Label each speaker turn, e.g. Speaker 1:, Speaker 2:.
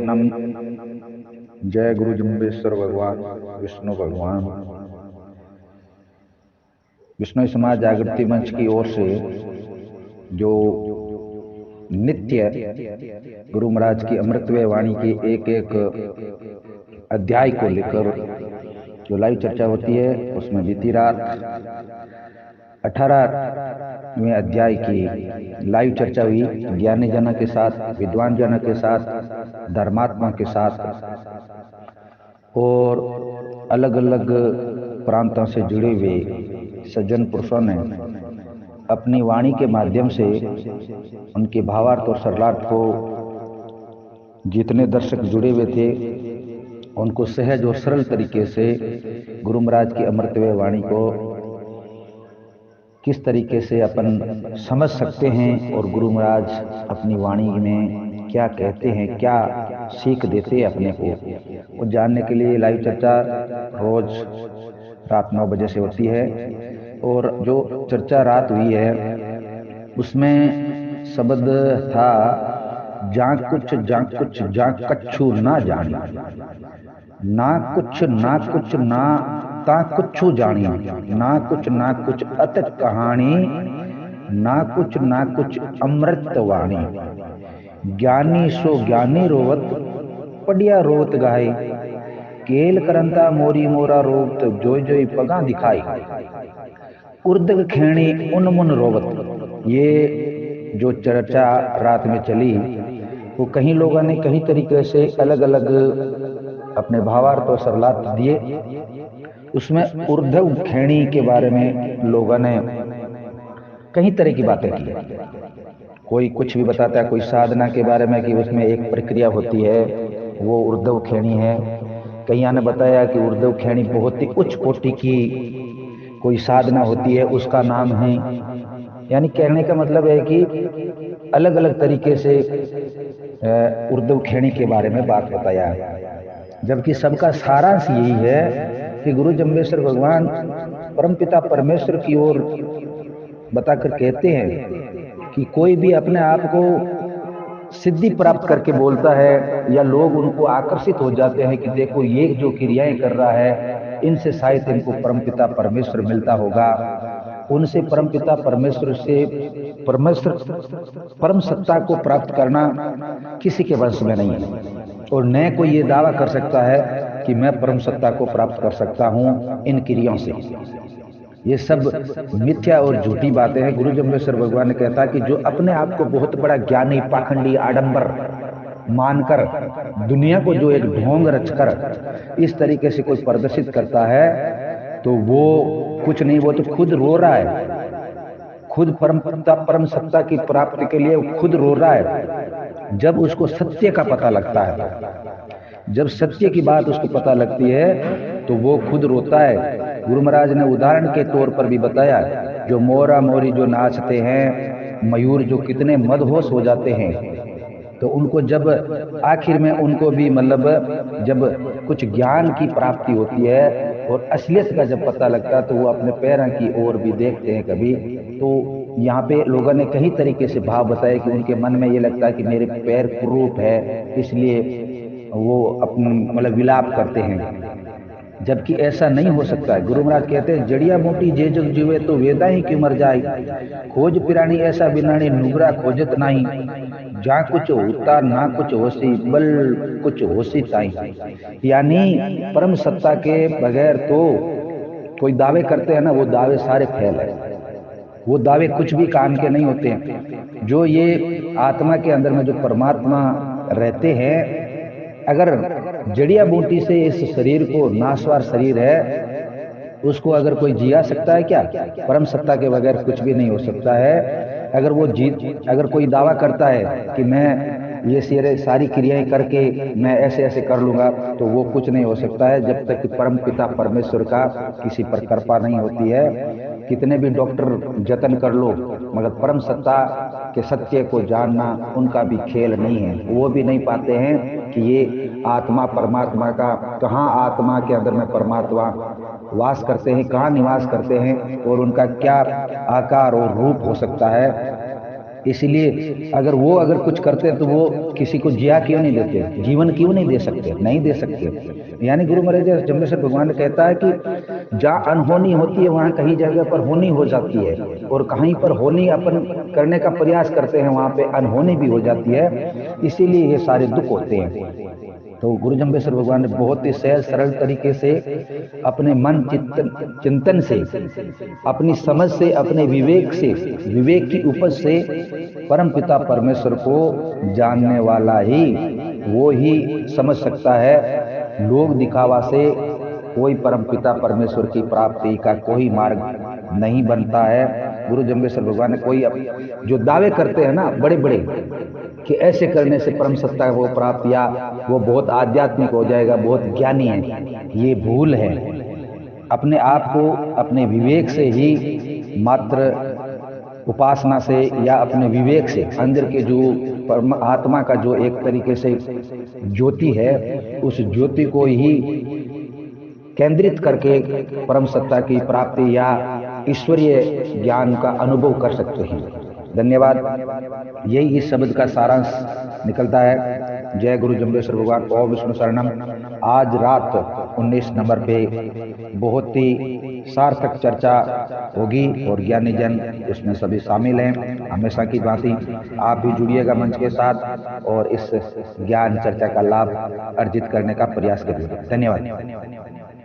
Speaker 1: नम। जय गुरु जम्बेश्वर भगवान विष्णु भगवान। विष्णु समाज जागृति मंच की ओर से जो नित्य गुरु महाराज की अमृतमय वाणी की एक एक अध्याय को लेकर जो लाइव चर्चा होती है, उसमें बीती रात 18वें अध्याय की लाइव चर्चा हुई। ज्ञानी जनों के साथ, विद्वान जनों के साथ, धर्मात्मा के साथ और अलग अलग प्रांतों से जुड़े हुए सज्जन पुरुषों ने अपनी वाणी के माध्यम से उनके भावार्थ और सरलार्थ को जितने दर्शक जुड़े हुए थे उनको सहज और सरल तरीके से गुरु महाराज की अमृतमय वाणी को किस तरीके से अपन समझ सकते हैं और गुरु महाराज अपनी वाणी में क्या कहते हैं, क्या सीख देते हैं अपने को, वो जानने के लिए लाइव चर्चा रोज रात 9 बजे से होती है। और जो चर्चा रात हुई है उसमें शब्द था जा कुछ जा कछु ना जानी, ना कुछ ना ता कुछु जानी, ना कुछ अत कहानी, ना कुछ अमृत वाणी। ज्ञानी सो ज्ञानी रोवत पढ़िया रोवत गाय, केल करंता मोरी मोरा रोवत जोई जोई पगा दिखाई, उर्दग खेणी उनमुन रोवत। ये जो चर्चा रात में चली वो कहीं लोगों ने कहीं तरीके से अलग अलग अपने भावार्थ और सरलार्थ दिए। उसमें उर्ध्व खेणी के बारे में लोगों ने कई तरह की बातें की। कोई कुछ भी बताता है, कोई साधना के बारे में कि उसमें एक प्रक्रिया होती है, वो उर्ध्व खेणी है। कईयों ने बताया कि उर्ध्व खेणी बहुत ही उच्च कोटि की कोई साधना होती है, उसका नाम है। यानी कहने का मतलब है कि अलग अलग तरीके से उर्ध्व खेणी के बारे में बात बताया, जबकि सबका सारांश यही है कि गुरु जम्बेश्वर भगवान परमपिता परमेश्वर की ओर बताकर कहते हैं कि कोई भी अपने आप को सिद्धि प्राप्त करके बोलता है या लोग उनको आकर्षित हो जाते हैं कि देखो ये जो क्रियाएं कर रहा है इनसे शायद इनको परमपिता परमेश्वर मिलता होगा, उनसे परमपिता परमेश्वर से परम सत्ता को प्राप्त करना किसी के वश में नहीं है। और न कोई ये दावा कर सकता है कि मैं परम सत्ता को प्राप्त कर सकता हूं इन क्रियाओं से। ये सब मिथ्या और झूठी बातें हैं। गुरु जम्बेश्वर भगवान ने कहता कि जो अपने आप को बहुत बड़ा ज्ञानी, पाखंडी, आडंबर मानकर दुनिया को जो एक ढोंग रचकर इस तरीके से कोई प्रदर्शित करता है तो वो कुछ नहीं, वो तो खुद रो रहा है, खुद परम सत्ता की प्राप्ति के लिए खुद रो रहा है। जब उसको सत्य का पता लगता है, जब सत्य की बात उसको पता लगती है तो वो खुद रोता है। गुरु महाराज ने उदाहरण के तौर पर भी बताया, जो मोरा मोरी जो नाचते हैं, मयूर जो कितने मदहोश हो जाते हैं, तो उनको जब आखिर में उनको भी मतलब जब कुछ ज्ञान की प्राप्ति होती है और असलियत का जब पता लगता है तो वो अपने पैरों की ओर भी देखते हैं कभी। तो यहाँ पे लोगों ने कई तरीके से भाव बताए कि उनके मन में ये लगता है कि मेरे पैर कुरूप है, इसलिए वो अपना मतलब विलाप करते हैं, जबकि ऐसा नहीं हो सकता है। गुरु महाराज कहते हैं जड़िया मोटी जे जग जीवे तो वेदा ही क्यों मर जाए, खोज पिरानी ऐसा बिनानी नुगरा खोजत नहीं, जा कुछ होता ना कुछ होसी बल कुछ होसी ताई। यानी परम सत्ता के बगैर तो कोई दावे करते हैं ना, वो दावे सारे फेल है, वो दावे कुछ भी काम के नहीं होते हैं। जो ये आत्मा के अंदर में जो परमात्मा रहते हैं, अगर जड़िया बूटी से इस शरीर को, नाशवार शरीर है, उसको अगर कोई जिया सकता है क्या? परम सत्ता के बगैर कुछ भी नहीं हो सकता है। अगर वो अगर कोई दावा करता है कि मैं ये सारी क्रियाएं करके मैं ऐसे ऐसे कर लूंगा, तो वो कुछ नहीं हो सकता है जब तक कि परम पिता परमेश्वर का किसी पर कृपा नहीं होती है। कितने भी डॉक्टर जतन कर लो, मगर परम सत्ता के सत्य को जानना उनका भी खेल नहीं है। वो भी नहीं पाते हैं कि ये आत्मा परमात्मा का, कहाँ आत्मा के अंदर में परमात्मा वास करते हैं, कहाँ निवास करते हैं और उनका क्या आकार और रूप हो सकता है। इसलिए अगर कुछ करते हैं तो वो किसी को जिया क्यों नहीं देते, जीवन क्यों नहीं दे सकते, नहीं दे सकते। यानी गुरु महाराज जम्बेश्वर भगवान कहता है कि जहाँ अनहोनी होती है वहां कहीं जगह पर होनी हो जाती है, और कहीं पर होनी अपन करने का प्रयास करते हैं वहां पे अनहोनी भी हो जाती है, इसीलिए ये सारे दुख होते हैं। तो गुरु जम्बेश्वर भगवान ने बहुत ही सहज सरल तरीके से अपने मन चिंतन से, अपनी समझ से, अपने विवेक से, विवेक की उपज से परम पिता परमेश्वर को जानने वाला ही वो ही समझ सकता है। लोग दिखावा से कोई परम पिता परमेश्वर की प्राप्ति का कोई मार्ग नहीं बनता है। गुरु जम्बेश्वर भगवान ने कोई जो दावे करते हैं ना बड़े बड़े कि ऐसे करने से परम सत्ता वो प्राप्त, या वो बहुत आध्यात्मिक हो जाएगा, बहुत ज्ञानी है, ये भूल है। अपने आप को अपने विवेक से ही, मात्र उपासना से या अपने विवेक से, अंदर के जो आत्मा का जो एक तरीके से ज्योति है, उस ज्योति को ही केंद्रित करके परम सत्ता की प्राप्ति या ईश्वरीय ज्ञान का अनुभव कर सकते हैं। धन्यवाद। यही इस शब्द का सारांश निकलता है। जय गुरु जम्बेश्वर भगवान। ओम विष्णु शरणम। आज रात 19 नंबर पे बहुत ही सार्थक चर्चा होगी और ज्ञानी जन इसमें सभी शामिल हैं। हमेशा की भांति आप भी जुड़िएगा मंच के साथ और इस ज्ञान चर्चा का लाभ अर्जित करने का प्रयास करिए। धन्यवाद।